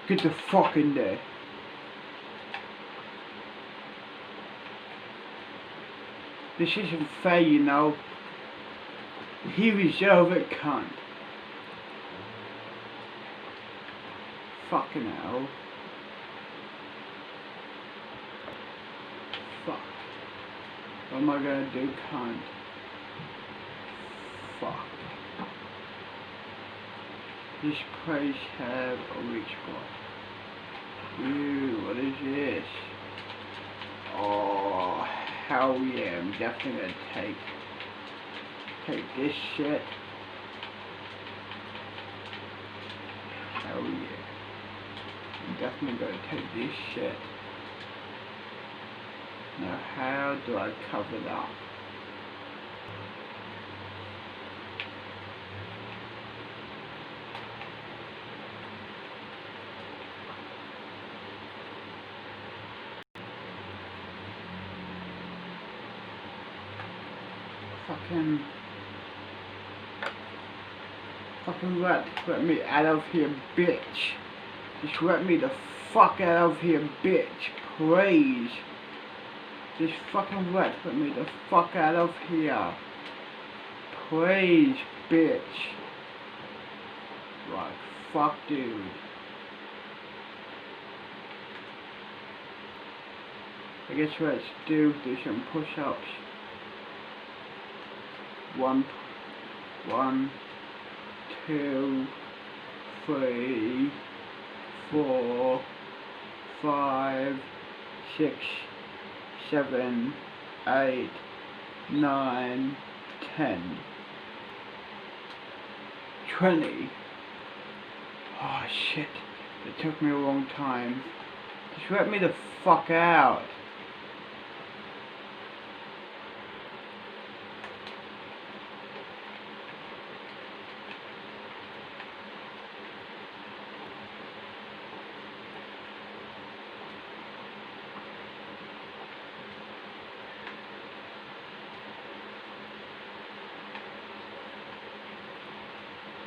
Get the fuck in there. This isn't fair, you know. He reserve it, cunt. Fucking hell. Fuck. What am I gonna do, cunt? Fuck. This place have a weak spot. Ooh, what is this? Oh, hell yeah, I'm definitely gonna take this shit. Hell yeah. I'm definitely gonna take this shit. Now how do I cover it up? Fucking let me out of here, bitch. Just let me the fuck out of here, bitch. Please. Just fucking let me the fuck out of here. Please, bitch. Like, fuck, dude. I guess let's do some push-ups. One, 2, 3, 4, 5, 6, 7, 8, 9, 10, 20. Oh shit, it took me a long time. Just let me the fuck out.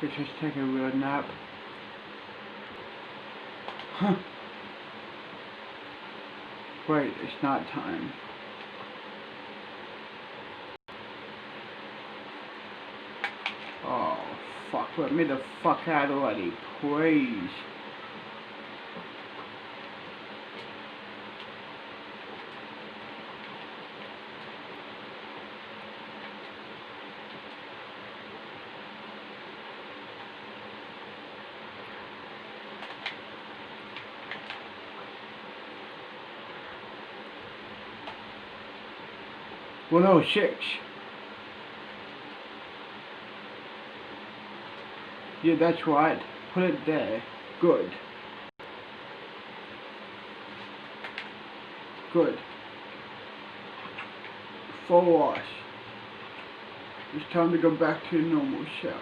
Let's just take a real nap. Huh. Wait, it's not time. Oh, fuck, let me the fuck out already, please. Well, no, 6. Yeah, that's right. Put it there. Good. Good. Full wash. It's time to go back to your normal shell.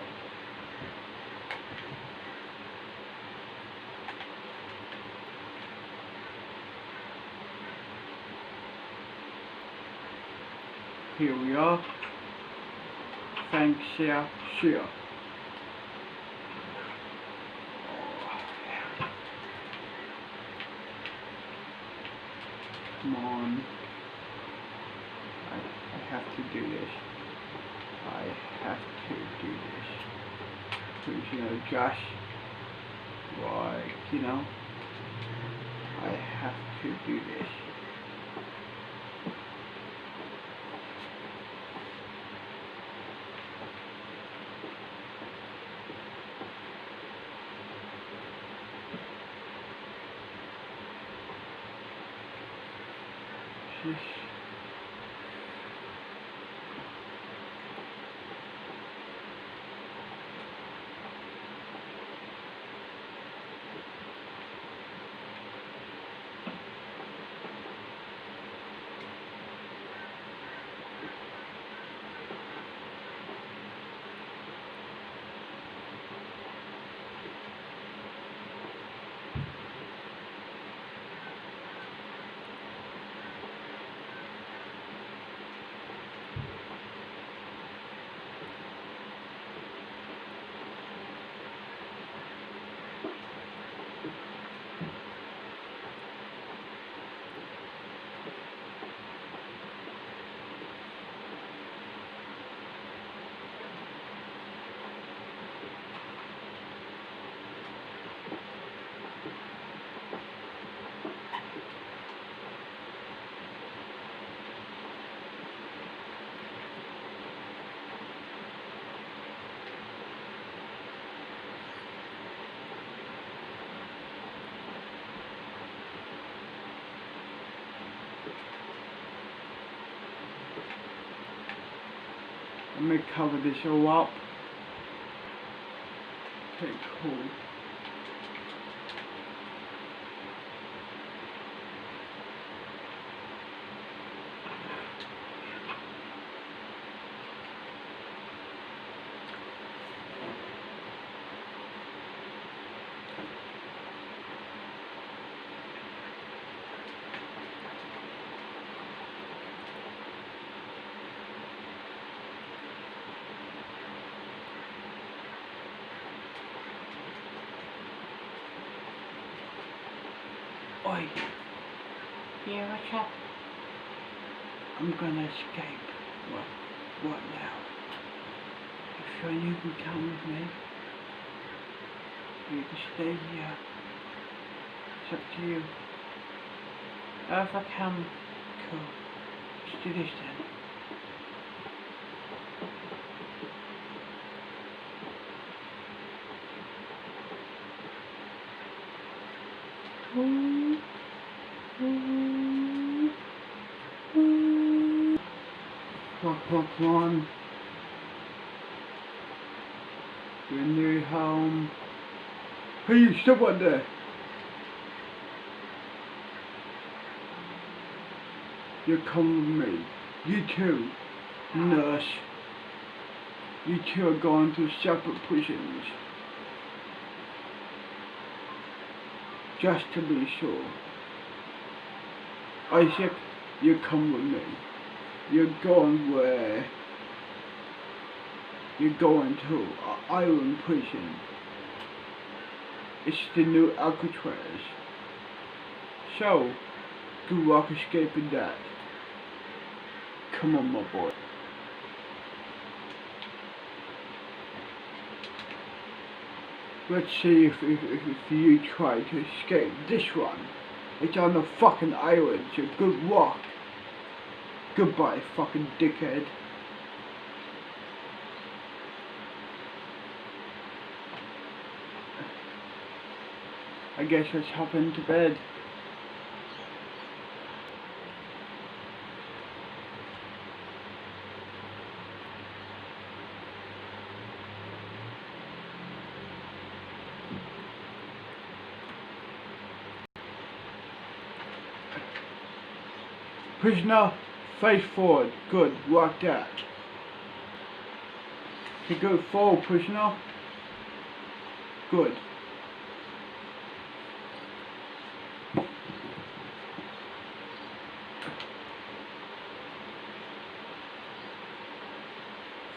Here we are. Thanks, yeah, sure. Come on. I have to do this. I have to do this. Because, you know, Josh, like, you know, I have to do this. Just Let me cover this all up. Okay, cool. Oi. Yeah, what's up? I'm gonna escape. What now? You sure you can come with me? You can stay here. It's up to you. Oh, if I come, cool. Let's do this then. Come on. You're near home. Hey, you someone there? You come with me. You too, nurse. You two are going to separate prisons. Just to be sure. Isaac, you come with me. You're going where? You're going to Iron Prison. It's the new Alcatraz. So, good luck escaping that. Come on, my boy. Let's see if you try to escape this one. It's on a fucking island, so good luck. Goodbye, fucking dickhead. I guess let's hop into bed. Prisoner, face forward. Good, like that. Okay, go forward, prisoner. Good.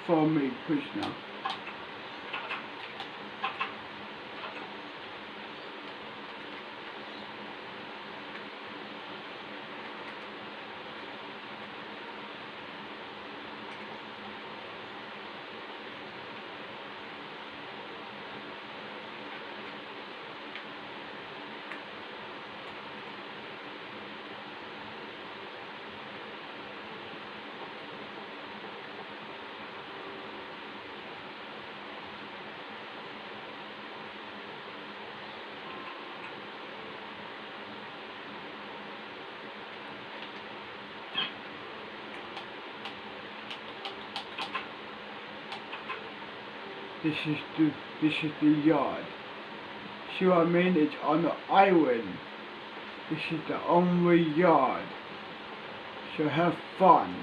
Follow me, prisoner. This is the yard. See what I mean? It's on the island. This is the only yard. So have fun.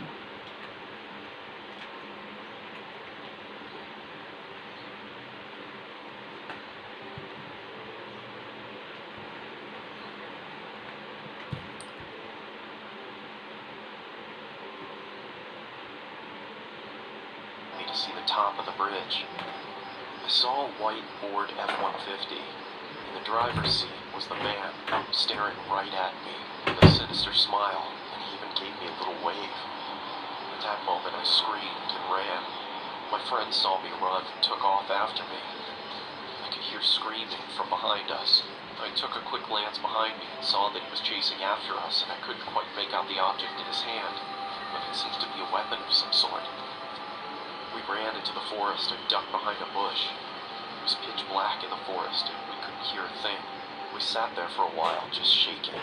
To see the top of the bridge. I saw a white Ford F-150. In the driver's seat was the man, staring right at me with a sinister smile, and he even gave me a little wave. At that moment I screamed and ran. My friend saw me run and took off after me. I could hear screaming from behind us. I took a quick glance behind me and saw that he was chasing after us, and I couldn't quite make out the object in his hand, but it seems to be a weapon of some sort. We ran into the forest and ducked behind a bush. It was pitch black in the forest and we couldn't hear a thing. We sat there for a while, just shaking.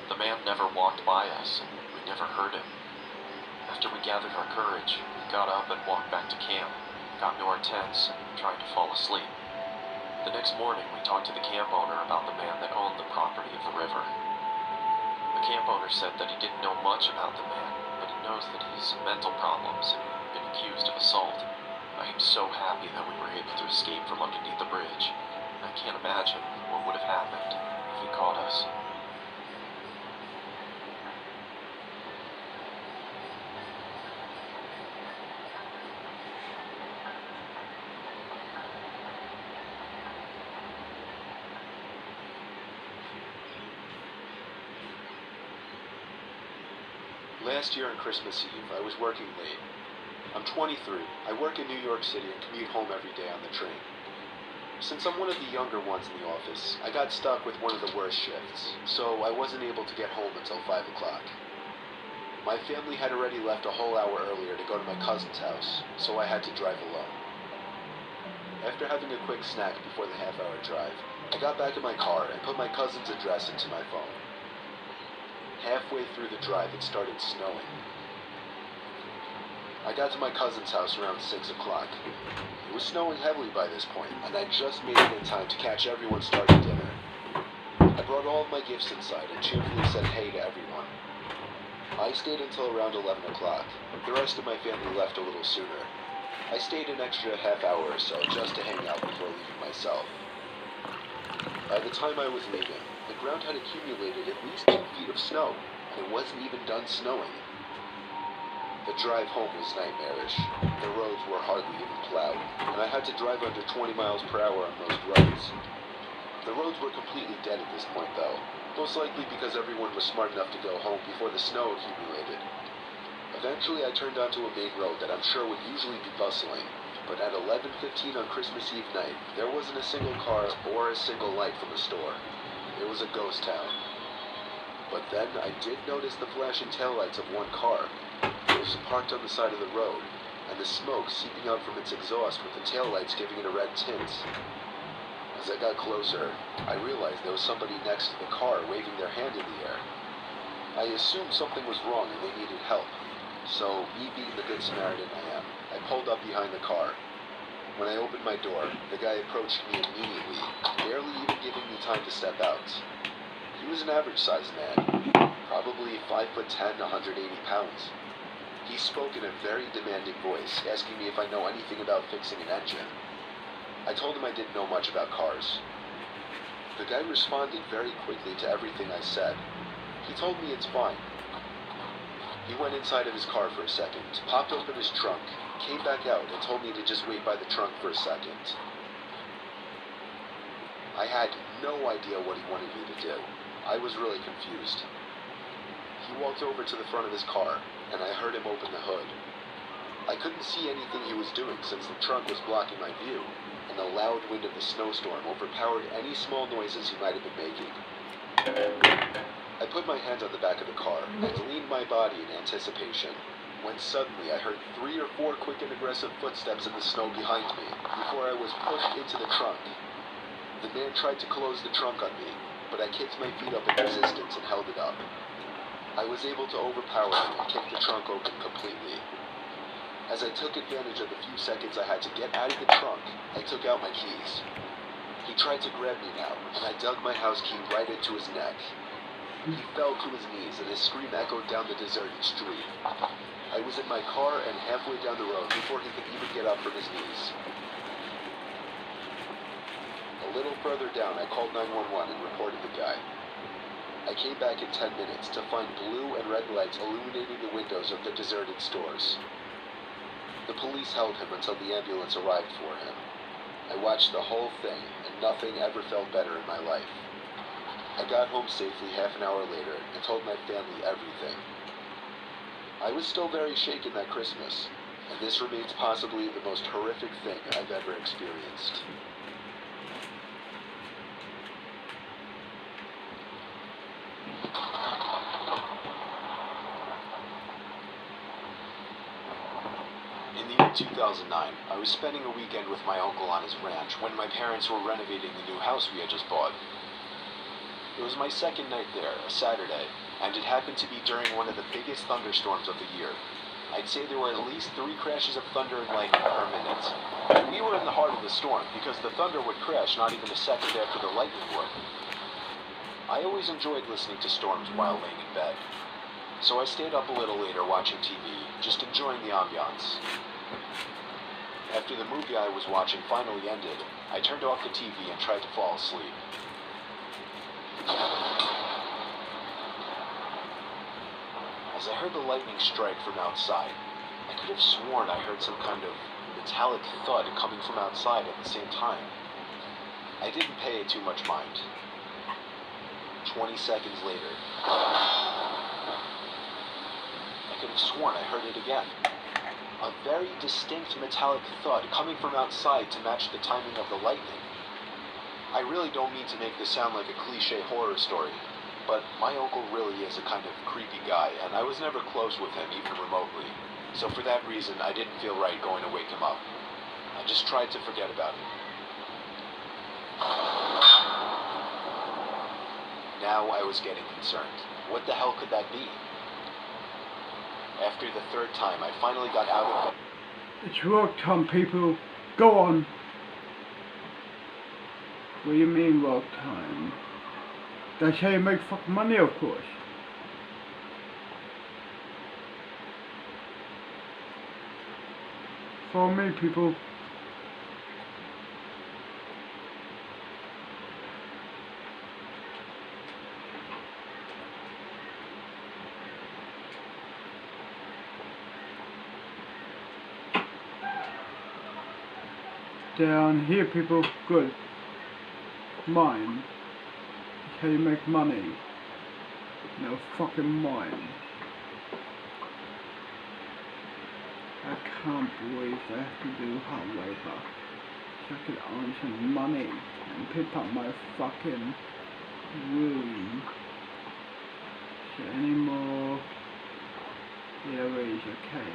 The man never walked by us and we never heard him. After we gathered our courage, we got up and walked back to camp, got into our tents, and tried to fall asleep. The next morning, we talked to the camp owner about the man that owned the property of the river. The camp owner said that he didn't know much about the man, but he knows that he's had mental problems and been accused of assault. I am so happy that we were able to escape from underneath the bridge. I can't imagine what would have happened if he caught us. Last year on Christmas Eve, I was working late. I'm 23. I work in New York City and commute home every day on the train. Since I'm one of the younger ones in the office, I got stuck with one of the worst shifts, so I wasn't able to get home until 5 o'clock. My family had already left a whole hour earlier to go to my cousin's house, so I had to drive alone. After having a quick snack before the half-hour drive, I got back in my car and put my cousin's address into my phone. Halfway through the drive, it started snowing. I got to my cousin's house around 6 o'clock. It was snowing heavily by this point, and I just made it in time to catch everyone starting dinner. I brought all of my gifts inside and cheerfully said hey to everyone. I stayed until around 11 o'clock. The rest of my family left a little sooner. I stayed an extra half hour or so just to hang out before leaving myself. By the time I was leaving, the ground had accumulated at least 2 feet of snow, and it wasn't even done snowing. The drive home was nightmarish. The roads were hardly even plowed, and I had to drive under 20 miles per hour on most roads. The roads were completely dead at this point, though, most likely because everyone was smart enough to go home before the snow accumulated. Eventually, I turned onto a main road that I'm sure would usually be bustling, but at 11:15 on Christmas Eve night, there wasn't a single car or a single light from the store. It was a ghost town. But then I did notice the flashing taillights of one car. It was parked on the side of the road, and the smoke seeping out from its exhaust with the taillights giving it a red tint. As I got closer, I realized there was somebody next to the car waving their hand in the air. I assumed something was wrong and they needed help, so me being the good Samaritan I am, I pulled up behind the car. When I opened my door, the guy approached me immediately, barely even giving me time to step out. He was an average-sized man, probably 5'10", 180 pounds. He spoke in a very demanding voice, asking me if I know anything about fixing an engine. I told him I didn't know much about cars. The guy responded very quickly to everything I said. He told me it's fine. He went inside of his car for a second, popped open his trunk, came back out and told me to just wait by the trunk for a second. I had no idea what he wanted me to do. I was really confused. He walked over to the front of his car, and I heard him open the hood. I couldn't see anything he was doing since the trunk was blocking my view, and the loud wind of the snowstorm overpowered any small noises he might have been making. I put my hand on the back of the car and leaned my body in anticipation, when suddenly I heard 3 or 4 quick and aggressive footsteps in the snow behind me before I was pushed into the trunk. The man tried to close the trunk on me, but I kicked my feet up in resistance and held it up. I was able to overpower him and kick the trunk open completely. As I took advantage of the few seconds I had to get out of the trunk, I took out my keys. He tried to grab me now, and I dug my house key right into his neck. He fell to his knees, and his scream echoed down the deserted street. I was in my car and halfway down the road before he could even get up from his knees. A little further down, I called 911 and reported the guy. I came back in 10 minutes to find blue and red lights illuminating the windows of the deserted stores. The police held him until the ambulance arrived for him. I watched the whole thing, and nothing ever felt better in my life. I got home safely half an hour later and told my family everything. I was still very shaken that Christmas, and this remains possibly the most horrific thing I've ever experienced. In the year 2009, I was spending a weekend with my uncle on his ranch when my parents were renovating the new house we had just bought. It was my second night there, a Saturday, and it happened to be during one of the biggest thunderstorms of the year. I'd say there were at least 3 crashes of thunder and lightning per minute. And we were in the heart of the storm because the thunder would crash not even a second after the lightning would. I always enjoyed listening to storms while laying in bed, so I stayed up a little later watching TV, just enjoying the ambiance. After the movie I was watching finally ended, I turned off the TV and tried to fall asleep. As I heard the lightning strike from outside, I could have sworn I heard some kind of metallic thud coming from outside at the same time. I didn't pay it too much mind. 20 seconds later, I could have sworn I heard it again. A very distinct metallic thud coming from outside to match the timing of the lightning. I really don't mean to make this sound like a cliche horror story, but my uncle really is a kind of creepy guy, and I was never close with him, even remotely. So for that reason, I didn't feel right going to wake him up. I just tried to forget about it. Now I was getting concerned. What the hell could that be? After the 3rd time, I finally got out of bed. It's work time, people. Go on. What do you mean work time? That's how you make fucking money, of course. Follow me, people. Down here, people. Good. Mine. That's how you make money. No fucking mine. I can't believe I have to do hard labor so I can earn some money and pick up my fucking room. So any more? Yeah, there is, okay.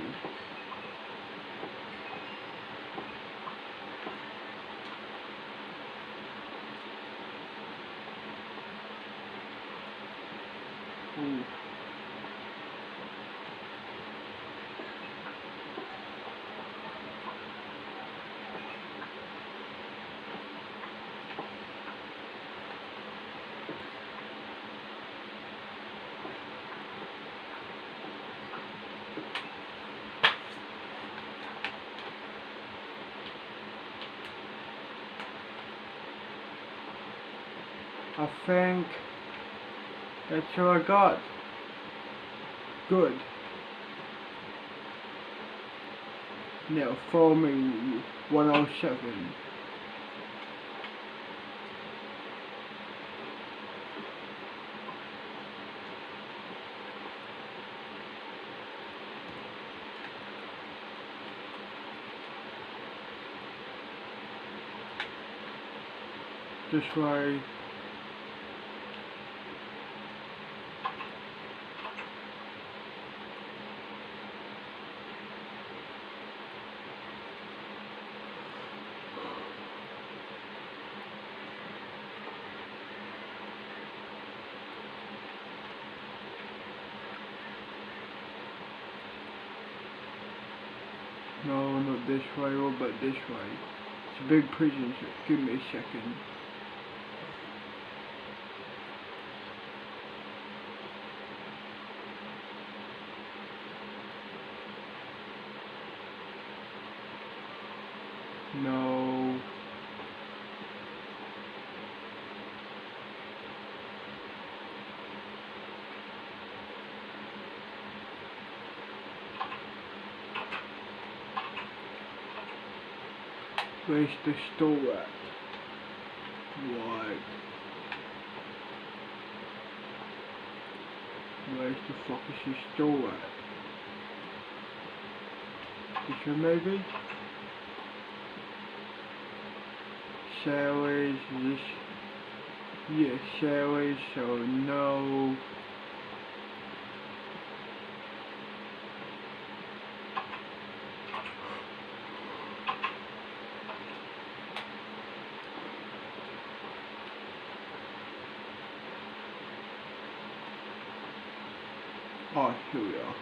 Ooh. I think that's all I got. Good. Now follow me 107. This way. No, not this way, what about this way? It's a big prison, so give me a second. No. Where's the store at? Right. Where's the fuck is the store at? This one maybe? Salaries, this... Yeah, salaries, so no... Oh, here we are.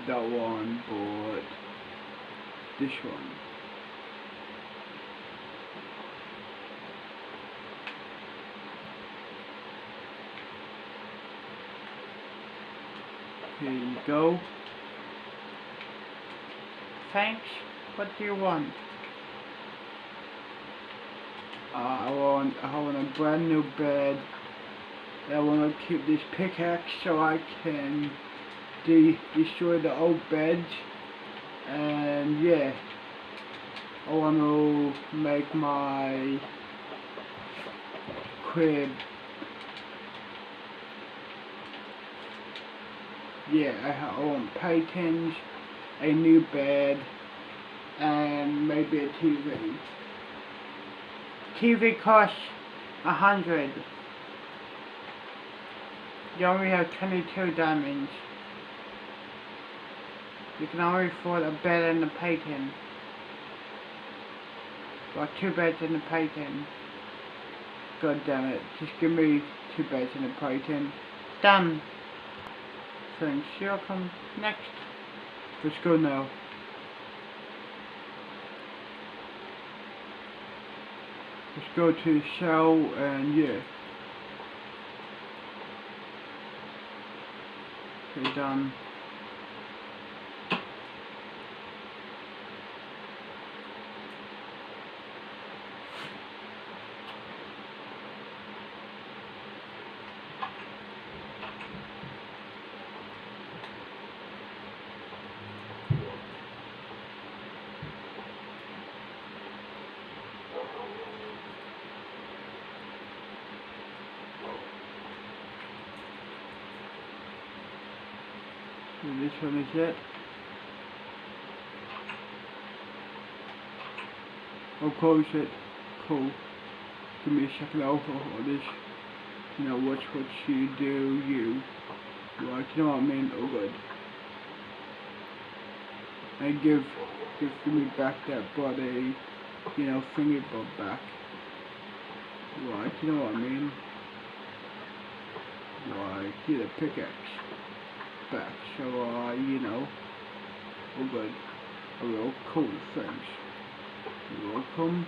that one, but this one. Here you go. Thanks. What do you want? I want a brand new bed. I want to keep this pickaxe so I can destroy the old beds. And yeah, I want to make my crib. Yeah, I want paintings, a new bed, and maybe a TV. TV costs 100. You only have 22 diamonds. You can only afford a bed and a painting. Or 2 beds and a painting. God damn it, just give me 2 beds and a painting. Done. Thanks, you'll come next. Let's go now. Let's go to the cell and yeah. Okay, done. And this one is it. I'll close it. Cool. Give me a second, I'll hold this. You know, watch what you do, you. Like, you know what I mean? Oh good. And give me back that body, you know, thingy bob back. Like, you know what I mean? Like, get a pickaxe back, so you know, oh good. A real cool, thanks. You're welcome.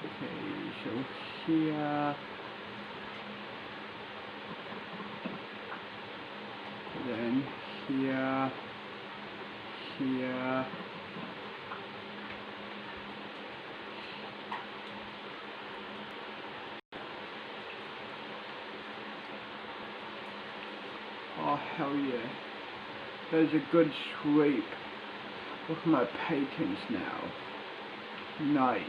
Okay, so here, then here, here, oh hell yeah, there's a good sweep. Look at my paintings now, nice.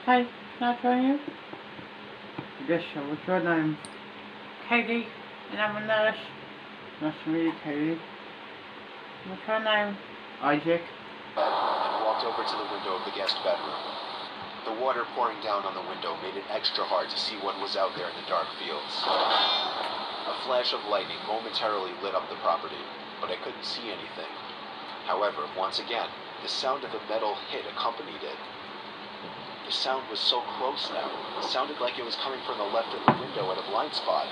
Hi, can I join you? I guess so. What's your name? Katie, and I'm a nurse. Nice to meet you, Katie. What's your name? Isaac. And walked over to the window of the guest bedroom. The water pouring down on the window made it extra hard to see what was out there in the dark fields. A flash of lightning momentarily lit up the property, but I couldn't see anything. However, once again, the sound of a metal hit accompanied it. The sound was so close now. It sounded like it was coming from the left of the window at a blind spot.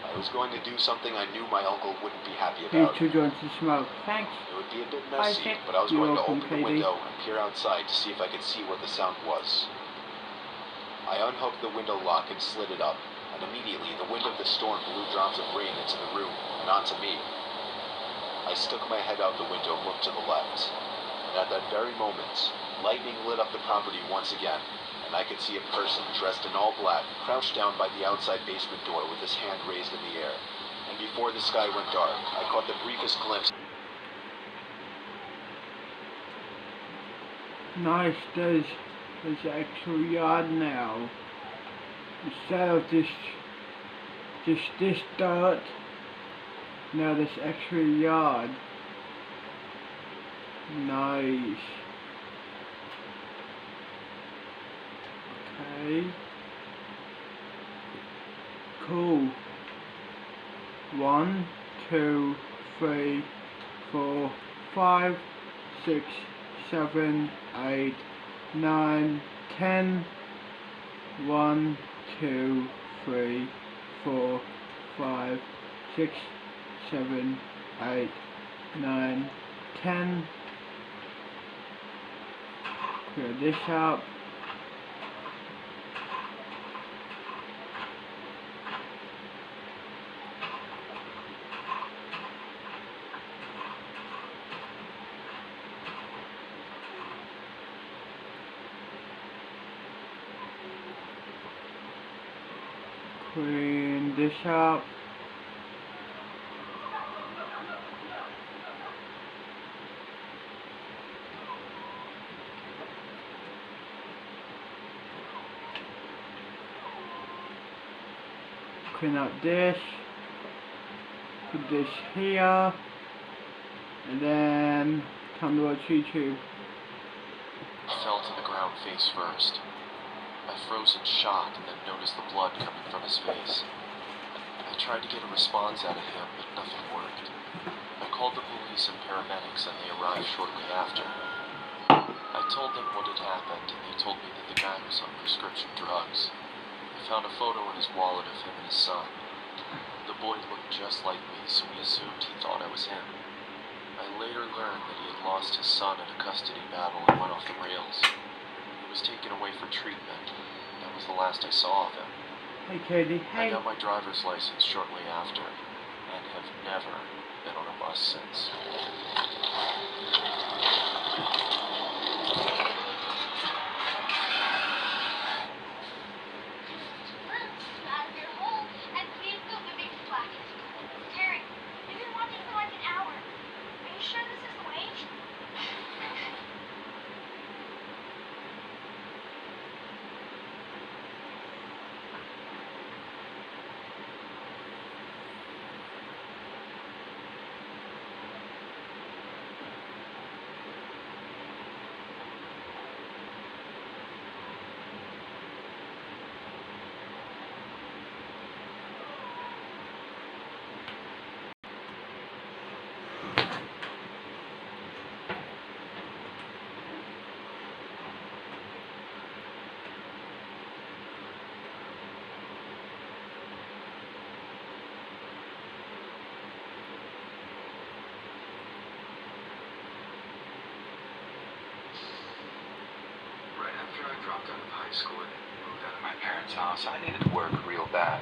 I was going to do something I knew my uncle wouldn't be happy about. These 2 joints to smoke. Thanks. It would be a bit messy, Isaac, but I was going to welcome, open the window and peer outside to see if I could see what the sound was. I unhooked the window lock and slid it up, and immediately the wind of the storm blew drops of rain into the room and onto me. I stuck my head out the window and looked to the left. And at that very moment, lightning lit up the property once again, and I could see a person dressed in all black crouched down by the outside basement door with his hand raised in the air. And before the sky went dark, I caught the briefest glimpse. Nice, there's an actual yard now. Instead of just this dirt, now there's actually a yard. Nice. Okay. Cool. 1, 2, 3, 4, 5, 6, 7, 8, 9, 10. 1, 2, 3, 4, 5, 6, 7, 8, 9, 10. Clear this up. Clean this up. Clean up this. Put this here. And then time to watch YouTube. I fell to the ground face first. I froze in shock and then noticed the blood coming from his face. I tried to get a response out of him, but nothing worked. I called the police and paramedics, and they arrived shortly after. I told them what had happened, and they told me that the guy was on prescription drugs. I found a photo in his wallet of him and his son. The boy looked just like me, so we assumed he thought I was him. I later learned that he had lost his son in a custody battle and went off the rails. He was taken away for treatment. That was the last I saw of him. Hey Katie, I hey. got my driver's license shortly after, and have never been on a bus since. Out of your hole, and please go the big blanket. Terry, we've been watching for like an hour. Are you sure this is the way? Right after I dropped out of high school and moved out of my parents' house, I needed work real bad.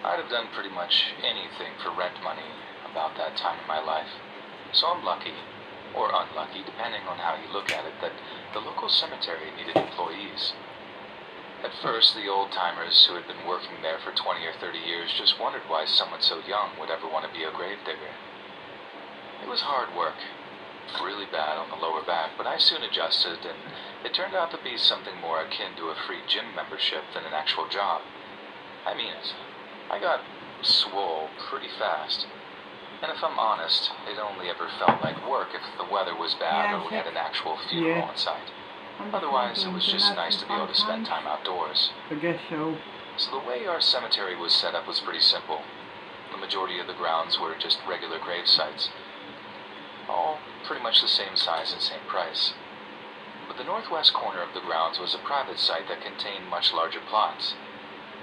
I'd have done pretty much anything for rent money about that time in my life. So I'm lucky, or unlucky, depending on how you look at it, that the local cemetery needed employees. At first, the old-timers who had been working there for 20 or 30 years just wondered why someone so young would ever want to be a gravedigger. It was hard work, really bad on the lower back, but I soon adjusted, and it turned out to be something more akin to a free gym membership than an actual job. I mean it. I got swole pretty fast. And if I'm honest, it only ever felt like work if the weather was bad Yeah, or we had an actual funeral in sight. Otherwise, it was just nice to be able to spend time outdoors. I guess so. So the way our cemetery was set up was pretty simple. The majority of the grounds were just regular grave sites, all pretty much the same size and same price. But the northwest corner of the grounds was a private site that contained much larger plots.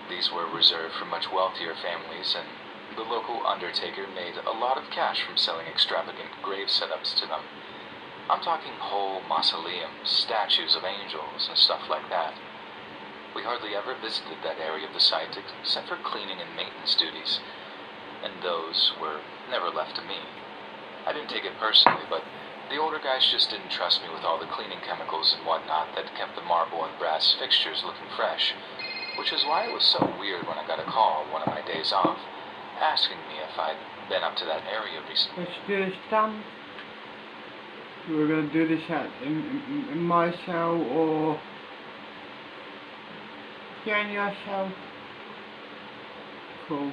These were reserved for much wealthier families, and the local undertaker made a lot of cash from selling extravagant grave setups to them. I'm talking whole mausoleums, statues of angels, and stuff like that. We hardly ever visited that area of the site except for cleaning and maintenance duties, and those were never left to me. I didn't take it personally, but the older guys just didn't trust me with all the cleaning chemicals and whatnot that kept the marble and brass fixtures looking fresh, which is why it was so weird when I got a call one of my days off, asking me if I'd been up to that area recently. Let's do this, Tom. We're gonna do this in my cell or here in your cell. Cool.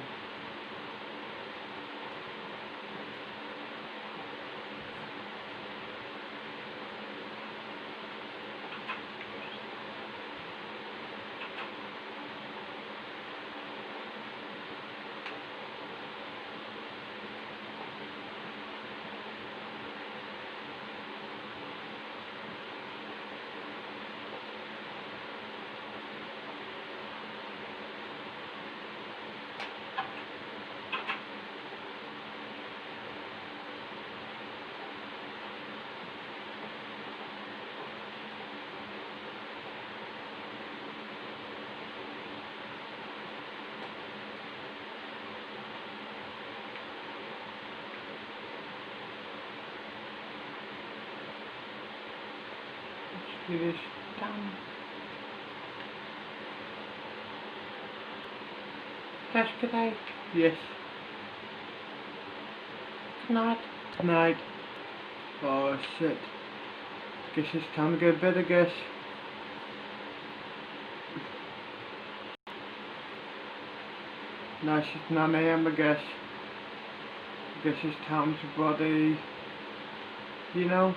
Let's do this, Tom. That's today? Yes. Tonight? Tonight. Oh shit. Guess it's time to go to bed, I guess. No, it's 9 AM, I guess. I guess it's time to body, you know.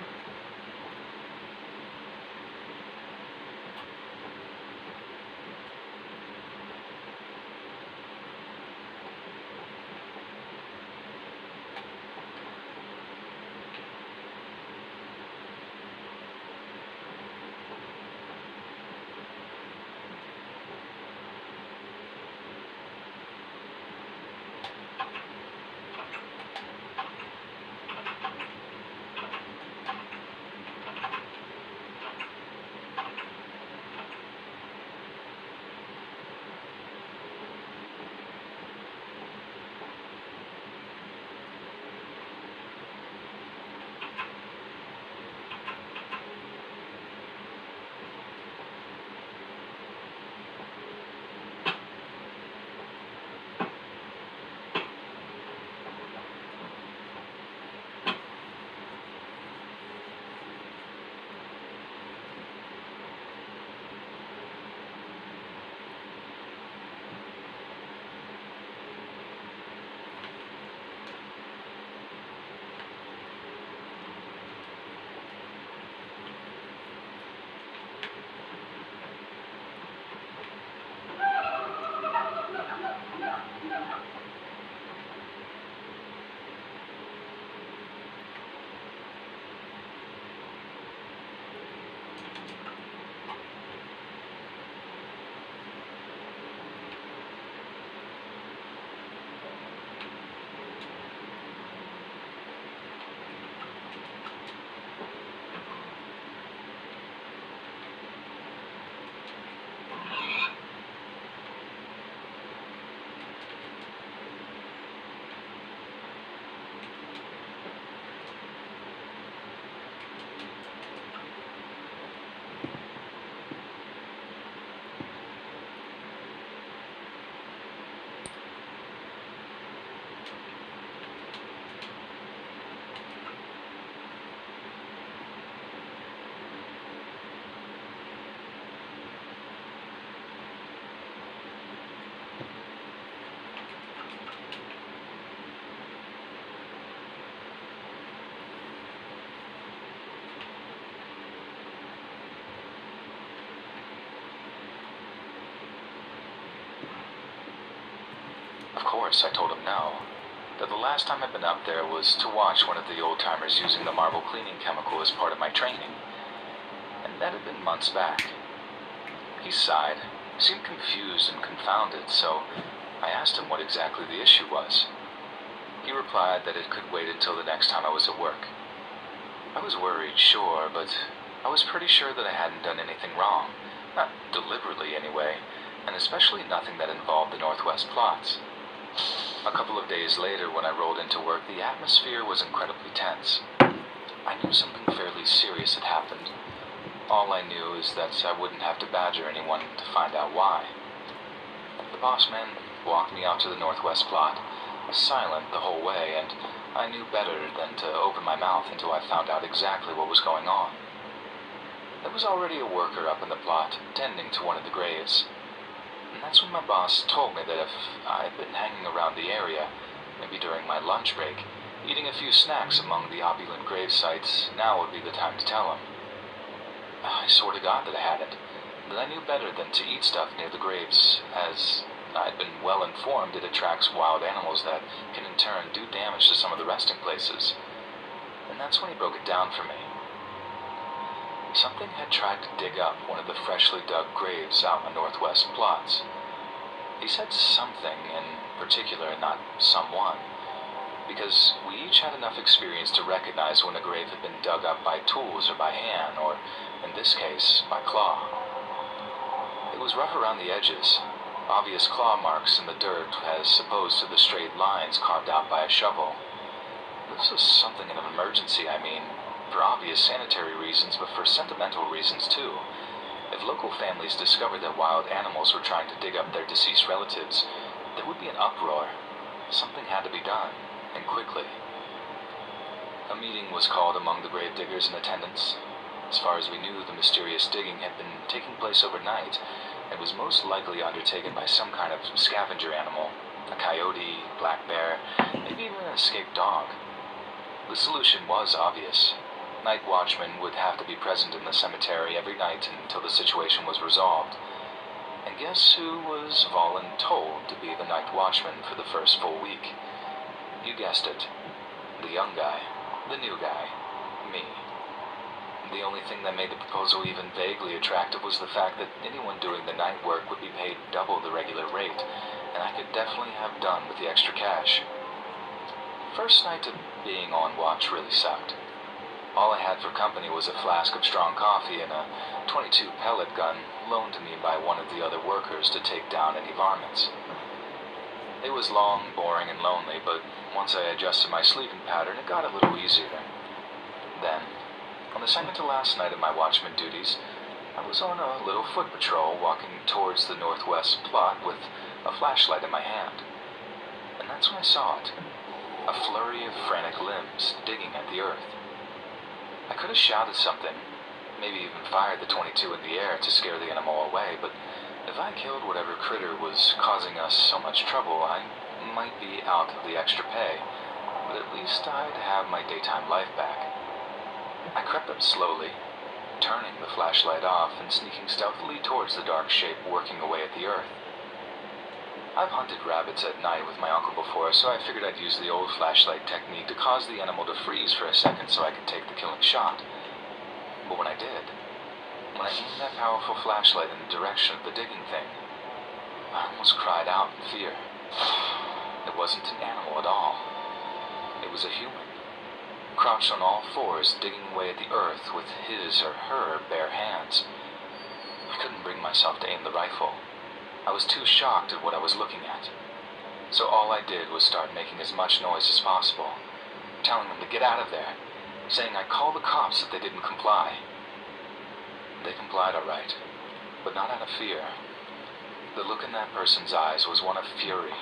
Of course, I told him no, that the last time I'd been up there was to watch one of the old-timers using the marble cleaning chemical as part of my training, and that had been months back. He sighed, seemed confused and confounded, so I asked him what exactly the issue was. He replied that it could wait until the next time I was at work. I was worried, sure, but I was pretty sure that I hadn't done anything wrong, not deliberately anyway, and especially nothing that involved the Northwest plots. A couple of days later, when I rolled into work, the atmosphere was incredibly tense. I knew something fairly serious had happened. All I knew is that I wouldn't have to badger anyone to find out why. The boss man walked me out to the northwest plot, silent the whole way, and I knew better than to open my mouth until I found out exactly what was going on. There was already a worker up in the plot, tending to one of the graves. And that's when my boss told me that if I'd been hanging around the area, maybe during my lunch break, eating a few snacks among the opulent grave sites, now would be the time to tell him. I swore to God that I hadn't, that I knew better than to eat stuff near the graves, as I'd been well informed it attracts wild animals that can in turn do damage to some of the resting places. And that's when he broke it down for me. Something had tried to dig up one of the freshly dug graves out in the northwest plots. He said something in particular, not someone, because we each had enough experience to recognize when a grave had been dug up by tools or by hand, or, in this case, by claw. It was rough around the edges, obvious claw marks in the dirt as opposed to the straight lines carved out by a shovel. This was something in an emergency, I mean, for obvious sanitary reasons, but for sentimental reasons too. If local families discovered that wild animals were trying to dig up their deceased relatives, there would be an uproar. Something had to be done, and quickly. A meeting was called among the grave diggers in attendance. As far as we knew, the mysterious digging had been taking place overnight, and was most likely undertaken by some kind of scavenger animal, a coyote, black bear, maybe even an escaped dog. The solution was obvious. Night watchmen would have to be present in the cemetery every night until the situation was resolved. And guess who was voluntold to be the night watchman for the first full week? You guessed it. The young guy. The new guy. Me. The only thing that made the proposal even vaguely attractive was the fact that anyone doing the night work would be paid double the regular rate, and I could definitely have done with the extra cash. First night of being on watch really sucked. All I had for company was a flask of strong coffee and a .22 pellet gun loaned to me by one of the other workers to take down any varmints. It was long, boring, and lonely, but once I adjusted my sleeping pattern, it got a little easier. Then, on the second to last night of my watchman duties, I was on a little foot patrol walking towards the northwest plot with a flashlight in my hand. And that's when I saw it. A flurry of frantic limbs digging at the earth. I could have shouted something, maybe even fired the .22 in the air to scare the animal away, but if I killed whatever critter was causing us so much trouble, I might be out of the extra pay, but at least I'd have my daytime life back. I crept up slowly, turning the flashlight off and sneaking stealthily towards the dark shape working away at the earth. I've hunted rabbits at night with my uncle before, so I figured I'd use the old flashlight technique to cause the animal to freeze for a second so I could take the killing shot. But when I did, when I aimed that powerful flashlight in the direction of the digging thing, I almost cried out in fear. It wasn't an animal at all. It was a human, crouched on all fours, digging away at the earth with his or her bare hands. I couldn't bring myself to aim the rifle. I was too shocked at what I was looking at. So all I did was start making as much noise as possible, telling them to get out of there, saying I'd call the cops if they didn't comply. They complied all right, but not out of fear. The look in that person's eyes was one of fury,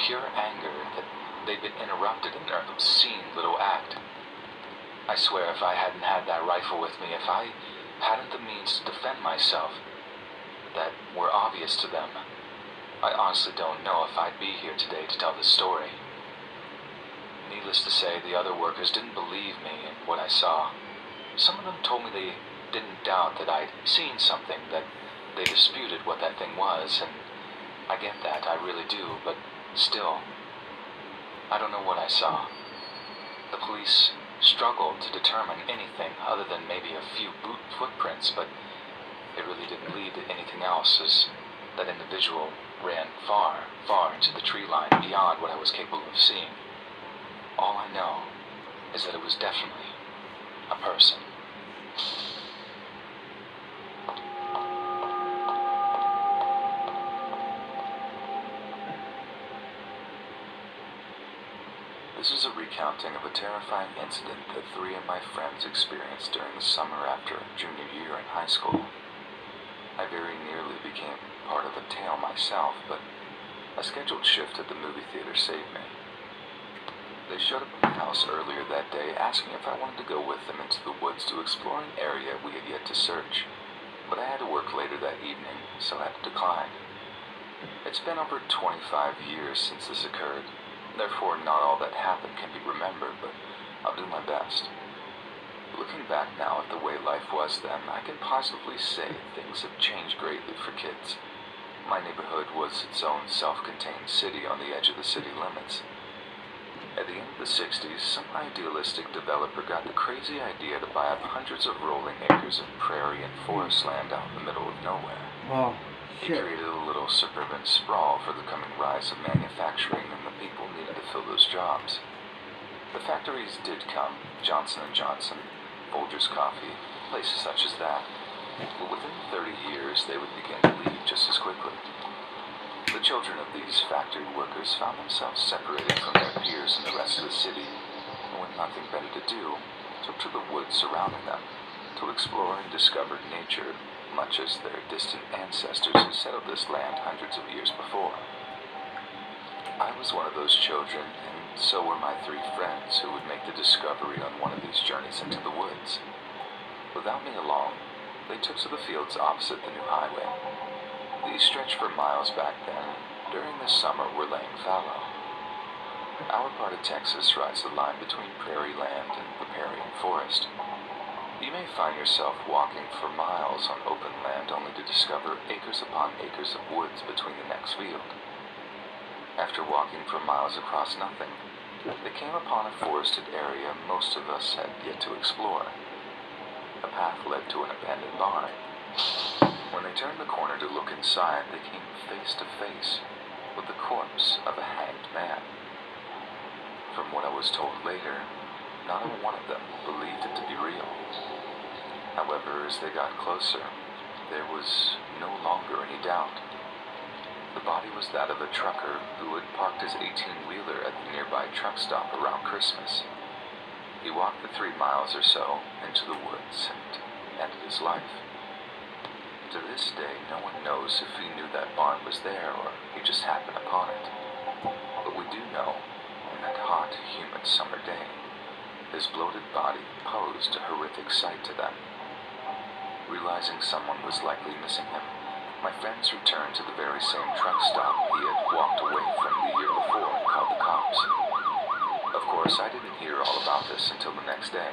pure anger that they'd been interrupted in their obscene little act. I swear if I hadn't had that rifle with me, if I hadn't the means to defend myself, that were obvious to them, I honestly don't know if I'd be here today to tell this story. Needless to say, the other workers didn't believe me in what I saw. Some of them told me they didn't doubt that I'd seen something, that they disputed what that thing was, and I get that, I really do, but still, I don't know what I saw. The police struggled to determine anything other than maybe a few boot footprints, but it really didn't lead to anything else, as that individual ran far, far into the tree line beyond what I was capable of seeing. All I know is that it was definitely a person. This is a recounting of a terrifying incident that 3 of my friends experienced during the summer after junior year in high school. I very nearly became part of the tale myself, but a scheduled shift at the movie theater saved me. They showed up at my house earlier that day, asking if I wanted to go with them into the woods to explore an area we had yet to search, but I had to work later that evening, so I had to decline. It's been over 25 years since this occurred, therefore not all that happened can be remembered, but I'll do my best. Looking back now at the way life was then, I can positively say things have changed greatly for kids. My neighborhood was its own self-contained city on the edge of the city limits. At the end of the 60s, some idealistic developer got the crazy idea to buy up hundreds of rolling acres of prairie and forest land out in the middle of nowhere. Oh, He shit. created a little suburban sprawl for the coming rise of manufacturing, and the people needed to fill those jobs. The factories did come, Johnson & Johnson, Folgers Coffee, places such as that. But within 30 years, they would begin to leave just as quickly. The children of these factory workers found themselves separated from their peers in the rest of the city, and with nothing better to do, took to the woods surrounding them to explore and discover nature, much as their distant ancestors who settled this land hundreds of years before. I was one of those children, and so were my 3 friends who would make the discovery on one of these journeys into the woods. Without me along, they took to the fields opposite the new highway. These stretched for miles back then, and during the summer were laying fallow. Our part of Texas rides the line between prairie land and riparian forest. You may find yourself walking for miles on open land only to discover acres upon acres of woods between the next field. After walking for miles across nothing, they came upon a forested area most of us had yet to explore. A path led to an abandoned barn. When they turned the corner to look inside, they came face to face with the corpse of a hanged man. From what I was told later, not a one of them believed it to be real. However, as they got closer, there was no longer any doubt. The body was that of a trucker who had parked his 18-wheeler at the nearby truck stop around Christmas. He walked the 3 miles or so into the woods and ended his life. To this day, no one knows if he knew that barn was there or he just happened upon it. But we do know, on that hot, humid summer day, his bloated body posed a horrific sight to them. Realizing someone was likely missing him, my friends returned to the very same truck stop he had walked away from the year before and called the cops. Of course, I didn't hear all about this until the next day.